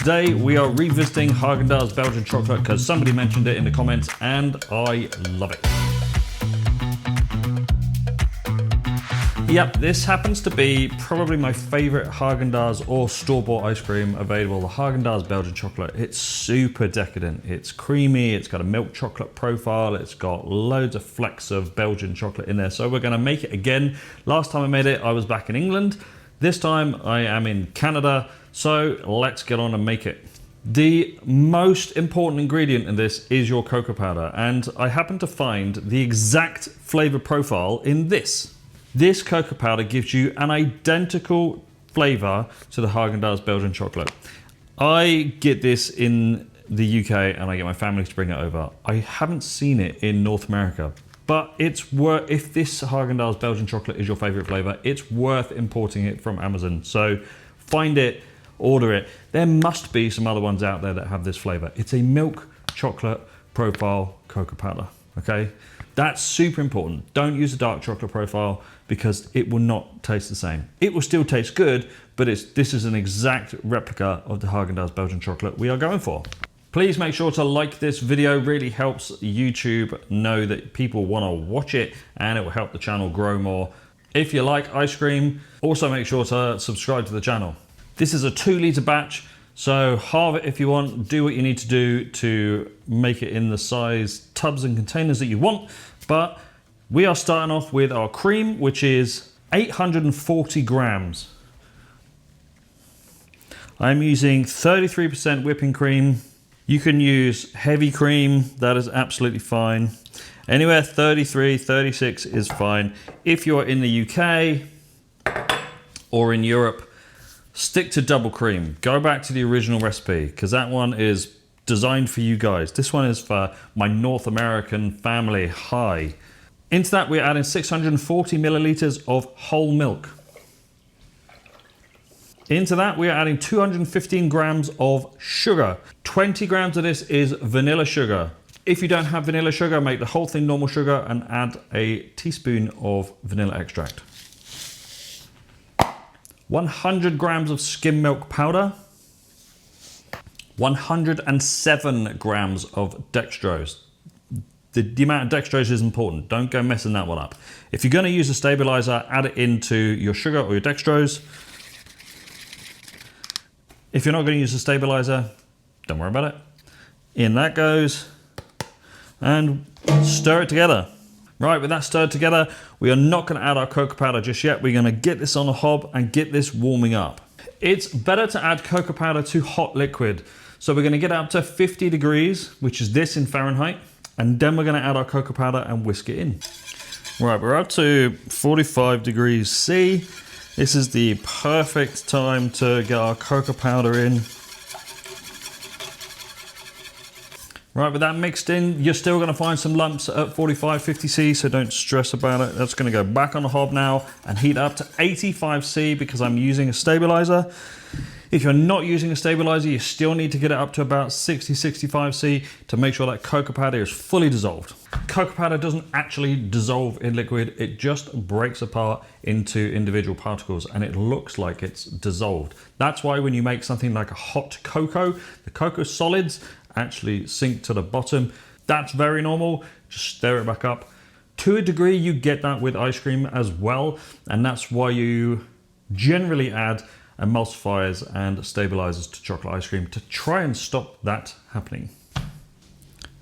Today we are revisiting Häagen-Dazs Belgian Chocolate because somebody mentioned it in the comments and I love it. Yep, this happens to be probably my favourite Häagen-Dazs or store-bought ice cream available, the Häagen-Dazs Belgian Chocolate. It's super decadent, it's creamy, it's got a milk chocolate profile, it's got loads of flecks of Belgian chocolate in there. So we're going to make it again. Last time I made it, I was back in England. This time I am in Canada, so let's get on and make it. The most important ingredient in this is your cocoa powder, and I happen to find the exact flavour profile in this. This cocoa powder gives you an identical flavour to the Häagen-Dazs Belgian chocolate. I get this in the UK and I get my family to bring it over. I haven't seen it in North America, but it's worth, if this Häagen-Dazs Belgian chocolate is your favourite flavour, it's worth importing it from Amazon. So find it, order it. There must be some other ones out there that have this flavour. It's a milk chocolate profile cocoa powder, okay? That's super important. Don't use a dark chocolate profile because it will not taste the same. It will still taste good, but this is an exact replica of the Häagen-Dazs Belgian chocolate we are going for. Please make sure to like this video, really helps YouTube know that people want to watch it and it will help the channel grow more. If you like ice cream, also make sure to subscribe to the channel. This is a 2-litre batch, so halve it if you want, do what you need to do to make it in the size tubs and containers that you want, but we are starting off with our cream, which is 840 grams. I'm using 33% whipping cream. You can use heavy cream, that is absolutely fine. Anywhere 33, 36 is fine. If you're in the UK or in Europe, stick to double cream. Go back to the original recipe because that one is designed for you guys. This one is for my North American family. Hi. Into that, we're adding 640 millilitres of whole milk. Into that, we are adding 215 grams of sugar. 20 grams of this is vanilla sugar. If you don't have vanilla sugar, make the whole thing normal sugar and add a teaspoon of vanilla extract. 100 grams of skim milk powder. 107 grams of dextrose. The amount of dextrose is important. Don't go messing that one up. If you're going to use a stabilizer, add it into your sugar or your dextrose. If you're not going to use a stabilizer, don't worry about it. In that goes, and stir it together. Right, with that stirred together, we are not going to add our cocoa powder just yet. We're going to get this on a hob and get this warming up. It's better to add cocoa powder to hot liquid. So we're going to get up to 50 degrees, which is this in Fahrenheit. And then we're going to add our cocoa powder and whisk it in. Right, we're up to 45 degrees C. This is the perfect time to get our cocoa powder in. Right, with that mixed in, you're still going to find some lumps at 45, 50 C, so don't stress about it. That's going to go back on the hob now and heat up to 85 C because I'm using a stabilizer. If you're not using a stabilizer, you still need to get it up to about 60, 65 C to make sure that cocoa powder is fully dissolved. Cocoa powder doesn't actually dissolve in liquid, it just breaks apart into individual particles and it looks like it's dissolved. That's why when you make something like a hot cocoa, the cocoa solids actually sink to the bottom. That's very normal, just stir it back up. To a degree, you get that with ice cream as well, and that's why you generally add emulsifiers and stabilizers to chocolate ice cream to try and stop that happening.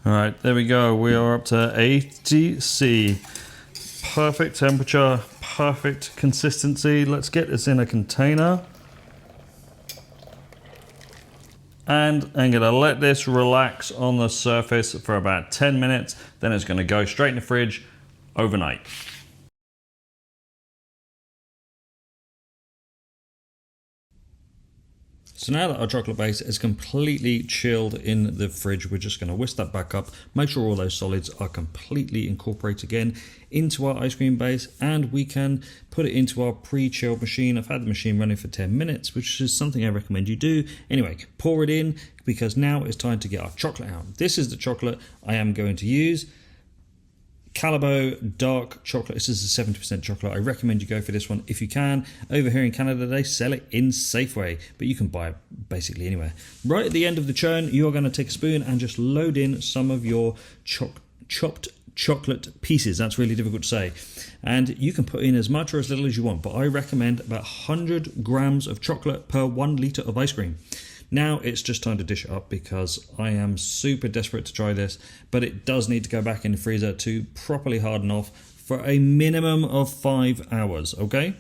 All right, there we go. We are up to 80 C. Perfect temperature, perfect consistency. Let's get this in a container. And I'm gonna let this relax on the surface for about 10 minutes. Then it's gonna go straight in the fridge overnight. So now that our chocolate base is completely chilled in the fridge, we're just going to whisk that back up, make sure all those solids are completely incorporated again into our ice cream base, and we can put it into our pre-chilled machine. I've had the machine running for 10 minutes, which is something I recommend you do. Anyway, pour it in because now it's time to get our chocolate out. This is the chocolate I am going to use. Calabo dark chocolate. This is a 70% chocolate. I recommend you go for this one if you can. Over here in Canada, they sell it in Safeway, but you can buy it basically anywhere. Right at the end of the churn, you're going to take a spoon and just load in some of your chopped chocolate pieces. That's really difficult to say. And you can put in as much or as little as you want, but I recommend about 100 grams of chocolate per 1 litre of ice cream. Now it's just time to dish it up because I am super desperate to try this, but it does need to go back in the freezer to properly harden off for a minimum of 5 hours, okay?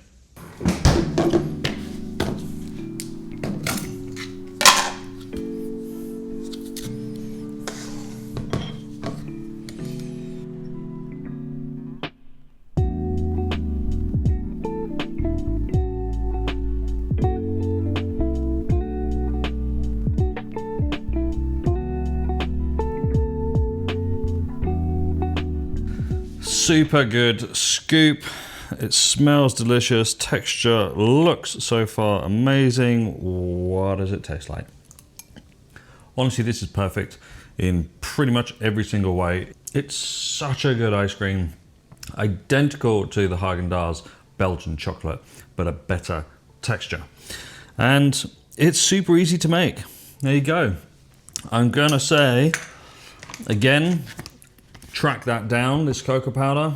Super good scoop. It smells delicious. Texture looks so far amazing. What does it taste like? Honestly, this is perfect in pretty much every single way. It's such a good ice cream. Identical to the Häagen-Dazs Belgian chocolate, but a better texture. And it's super easy to make. There you go. I'm gonna say, again, track that down, this cocoa powder.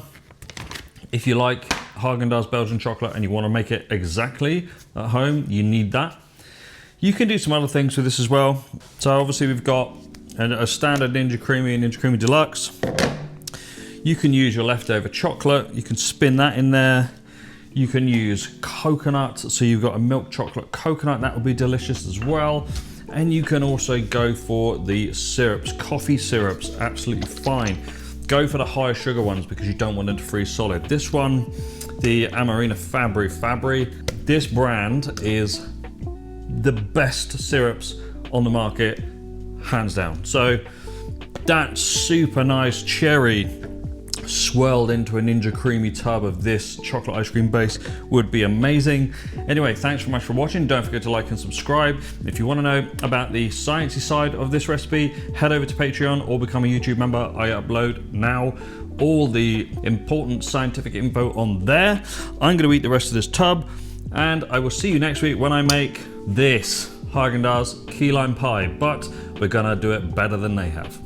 If you like Häagen-Dazs Belgian chocolate and you want to make it exactly at home, you need that. You can do some other things with this as well. So obviously we've got a standard Ninja Creamy and Ninja Creamy Deluxe. You can use your leftover chocolate. You can spin that in there. You can use coconut. So you've got a milk chocolate coconut. That would be delicious as well. And you can also go for the syrups. Coffee syrups, absolutely fine. Go for the higher sugar ones because you don't want them to freeze solid. This one, the Amarena Fabri, this brand is the best syrups on the market, hands down. So that super nice cherry swirled into a Ninja Creamy tub of this chocolate ice cream base would be amazing. Anyway, thanks very much for watching. Don't forget to like and subscribe. If you want to know about the sciencey side of this recipe, head over to Patreon or become a YouTube member. I upload now all the important scientific info on there. I'm going to eat the rest of this tub, and I will see you next week when I make this Häagen-Dazs key lime pie, but we're gonna do it better than they have.